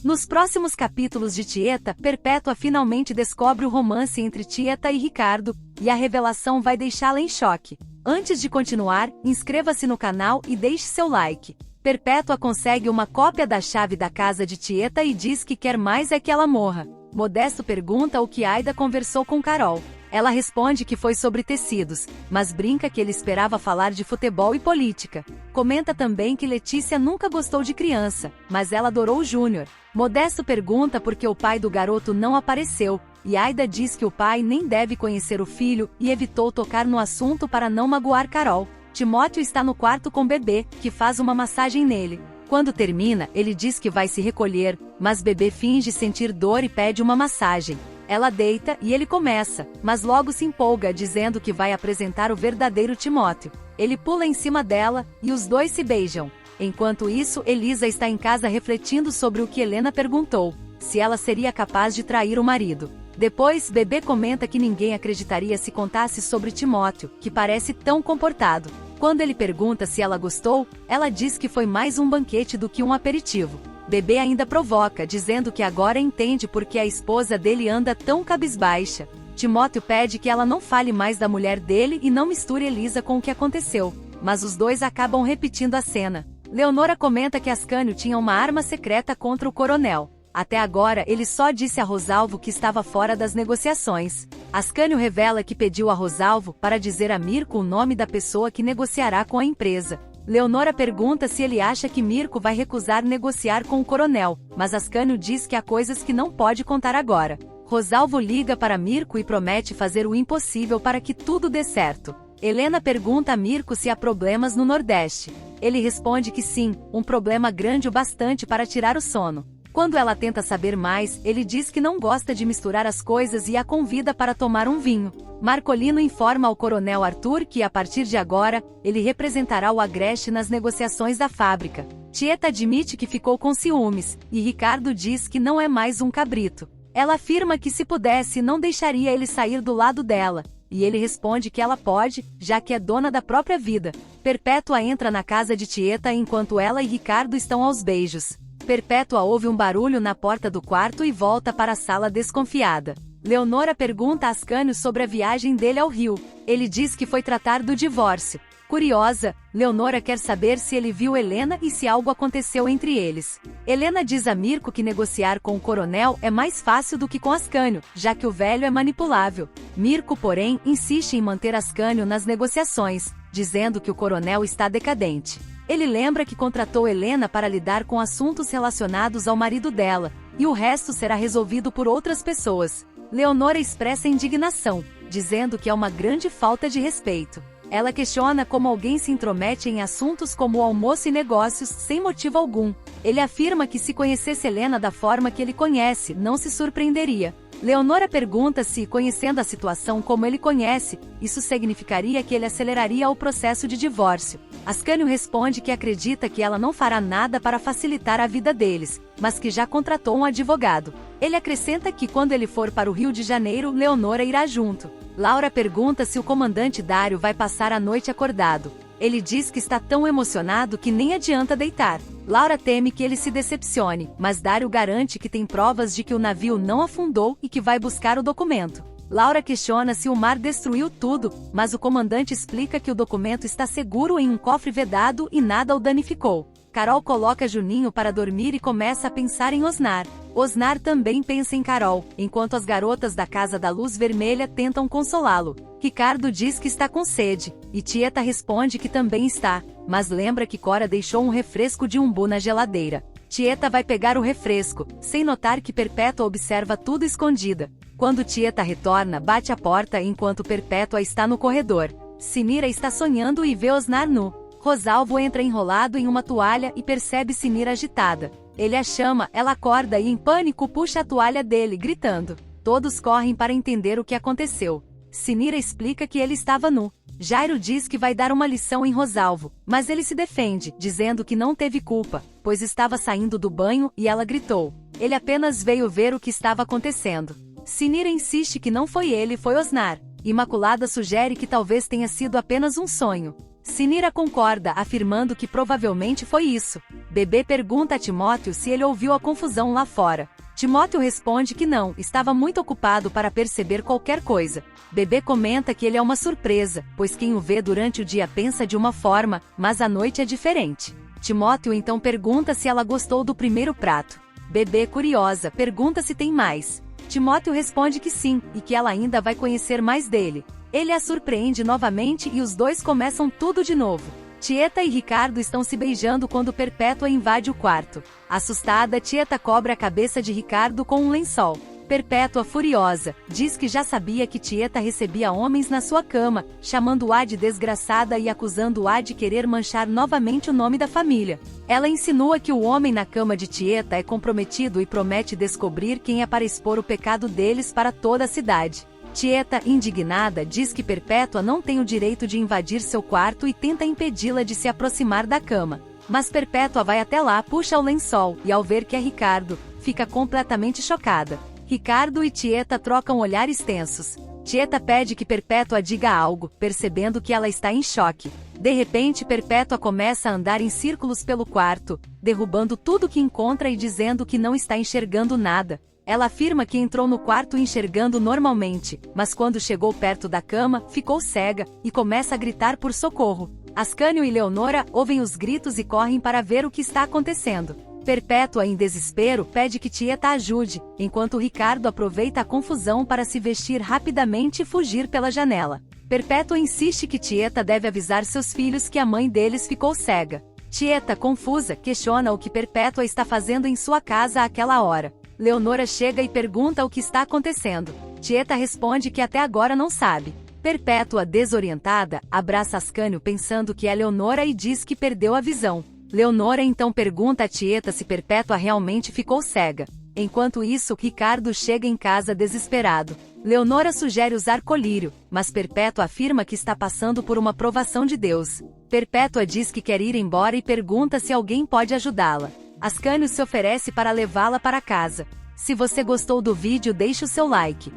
Nos próximos capítulos de Tieta, Perpétua finalmente descobre o romance entre Tieta e Ricardo, e a revelação vai deixá-la em choque. Antes de continuar, inscreva-se no canal e deixe seu like. Perpétua consegue uma cópia da chave da casa de Tieta e diz que quer mais é que ela morra. Modesto pergunta o que Aida conversou com Carol. Ela responde que foi sobre tecidos, mas brinca que ele esperava falar de futebol e política. Comenta também que Letícia nunca gostou de criança, mas ela adorou o Júnior. Modesto pergunta por que o pai do garoto não apareceu, e Aida diz que o pai nem deve conhecer o filho e evitou tocar no assunto para não magoar Carol. Timóteo está no quarto com Bebê, que faz uma massagem nele. Quando termina, ele diz que vai se recolher, mas Bebê finge sentir dor e pede uma massagem. Ela deita e ele começa, mas logo se empolga dizendo que vai apresentar o verdadeiro Timóteo. Ele pula em cima dela, e os dois se beijam. Enquanto isso, Elisa está em casa refletindo sobre o que Helena perguntou, se ela seria capaz de trair o marido. Depois, Bebê comenta que ninguém acreditaria se contasse sobre Timóteo, que parece tão comportado. Quando ele pergunta se ela gostou, ela diz que foi mais um banquete do que um aperitivo. Bebê ainda provoca, dizendo que agora entende por que a esposa dele anda tão cabisbaixa. Timóteo pede que ela não fale mais da mulher dele e não misture Elisa com o que aconteceu, mas os dois acabam repetindo a cena. Leonora comenta que Ascânio tinha uma arma secreta contra o coronel. Até agora, ele só disse a Rosalvo que estava fora das negociações. Ascânio revela que pediu a Rosalvo para dizer a Mirko o nome da pessoa que negociará com a empresa. Leonora pergunta se ele acha que Mirko vai recusar negociar com o coronel, mas Ascânio diz que há coisas que não pode contar agora. Rosalvo liga para Mirko e promete fazer o impossível para que tudo dê certo. Helena pergunta a Mirko se há problemas no Nordeste. Ele responde que sim, um problema grande o bastante para tirar o sono. Quando ela tenta saber mais, ele diz que não gosta de misturar as coisas e a convida para tomar um vinho. Marcolino informa ao coronel Arthur que, a partir de agora, ele representará o Agreste nas negociações da fábrica. Tieta admite que ficou com ciúmes, e Ricardo diz que não é mais um cabrito. Ela afirma que se pudesse não deixaria ele sair do lado dela, e ele responde que ela pode, já que é dona da própria vida. Perpétua entra na casa de Tieta enquanto ela e Ricardo estão aos beijos. Perpétua ouve um barulho na porta do quarto e volta para a sala desconfiada. Leonora pergunta a Ascânio sobre a viagem dele ao Rio. Ele diz que foi tratar do divórcio. Curiosa, Leonora quer saber se ele viu Helena e se algo aconteceu entre eles. Helena diz a Mirko que negociar com o coronel é mais fácil do que com Ascânio, já que o velho é manipulável. Mirko, porém, insiste em manter Ascânio nas negociações, dizendo que o coronel está decadente. Ele lembra que contratou Helena para lidar com assuntos relacionados ao marido dela, e o resto será resolvido por outras pessoas. Leonora expressa indignação, dizendo que é uma grande falta de respeito. Ela questiona como alguém se intromete em assuntos como almoço e negócios sem motivo algum. Ele afirma que se conhecesse Helena da forma que ele conhece, não se surpreenderia. Leonora pergunta se, conhecendo a situação como ele conhece, isso significaria que ele aceleraria o processo de divórcio. Ascânio responde que acredita que ela não fará nada para facilitar a vida deles, mas que já contratou um advogado. Ele acrescenta que quando ele for para o Rio de Janeiro, Leonora irá junto. Laura pergunta se o comandante Dário vai passar a noite acordado. Ele diz que está tão emocionado que nem adianta deitar. Laura teme que ele se decepcione, mas Dário garante que tem provas de que o navio não afundou e que vai buscar o documento. Laura questiona se o mar destruiu tudo, mas o comandante explica que o documento está seguro em um cofre vedado e nada o danificou. Carol coloca Juninho para dormir e começa a pensar em Osnar. Osnar também pensa em Carol, enquanto as garotas da Casa da Luz Vermelha tentam consolá-lo. Ricardo diz que está com sede, e Tieta responde que também está, mas lembra que Cora deixou um refresco de umbu na geladeira. Tieta vai pegar o refresco, sem notar que Perpétua observa tudo escondida. Quando Tieta retorna, bate a porta enquanto Perpétua está no corredor. Sinira está sonhando e vê Osnar nu. Rosalvo entra enrolado em uma toalha e percebe Sinira agitada. Ele a chama, ela acorda e em pânico puxa a toalha dele, gritando. Todos correm para entender o que aconteceu. Sinira explica que ele estava nu. Jairo diz que vai dar uma lição em Rosalvo, mas ele se defende, dizendo que não teve culpa, pois estava saindo do banho e ela gritou. Ele apenas veio ver o que estava acontecendo. Sinira insiste que não foi ele, foi Osnar. Imaculada sugere que talvez tenha sido apenas um sonho. Sinira concorda, afirmando que provavelmente foi isso. Bebê pergunta a Timóteo se ele ouviu a confusão lá fora. Timóteo responde que não, estava muito ocupado para perceber qualquer coisa. Bebê comenta que ele é uma surpresa, pois quem o vê durante o dia pensa de uma forma, mas à noite é diferente. Timóteo então pergunta se ela gostou do primeiro prato. Bebê, curiosa, pergunta se tem mais. Timóteo responde que sim, e que ela ainda vai conhecer mais dele. Ele a surpreende novamente e os dois começam tudo de novo. Tieta e Ricardo estão se beijando quando Perpétua invade o quarto. Assustada, Tieta cobre a cabeça de Ricardo com um lençol. Perpétua, furiosa, diz que já sabia que Tieta recebia homens na sua cama, chamando-a de desgraçada e acusando-a de querer manchar novamente o nome da família. Ela insinua que o homem na cama de Tieta é comprometido e promete descobrir quem é para expor o pecado deles para toda a cidade. Tieta, indignada, diz que Perpétua não tem o direito de invadir seu quarto e tenta impedi-la de se aproximar da cama. Mas Perpétua vai até lá, puxa o lençol, e ao ver que é Ricardo, fica completamente chocada. Ricardo e Tieta trocam olhares tensos. Tieta pede que Perpétua diga algo, percebendo que ela está em choque. De repente, Perpétua começa a andar em círculos pelo quarto, derrubando tudo que encontra e dizendo que não está enxergando nada. Ela afirma que entrou no quarto enxergando normalmente, mas quando chegou perto da cama, ficou cega, e começa a gritar por socorro. Ascânio e Leonora ouvem os gritos e correm para ver o que está acontecendo. Perpétua, em desespero, pede que Tieta ajude, enquanto Ricardo aproveita a confusão para se vestir rapidamente e fugir pela janela. Perpétua insiste que Tieta deve avisar seus filhos que a mãe deles ficou cega. Tieta, confusa, questiona o que Perpétua está fazendo em sua casa àquela hora. Leonora chega e pergunta o que está acontecendo. Tieta responde que até agora não sabe. Perpétua, desorientada, abraça Ascânio pensando que é Leonora e diz que perdeu a visão. Leonora então pergunta a Tieta se Perpétua realmente ficou cega. Enquanto isso, Ricardo chega em casa desesperado. Leonora sugere usar colírio, mas Perpétua afirma que está passando por uma provação de Deus. Perpétua diz que quer ir embora e pergunta se alguém pode ajudá-la. Ascânio se oferece para levá-la para casa. Se você gostou do vídeo, deixe o seu like.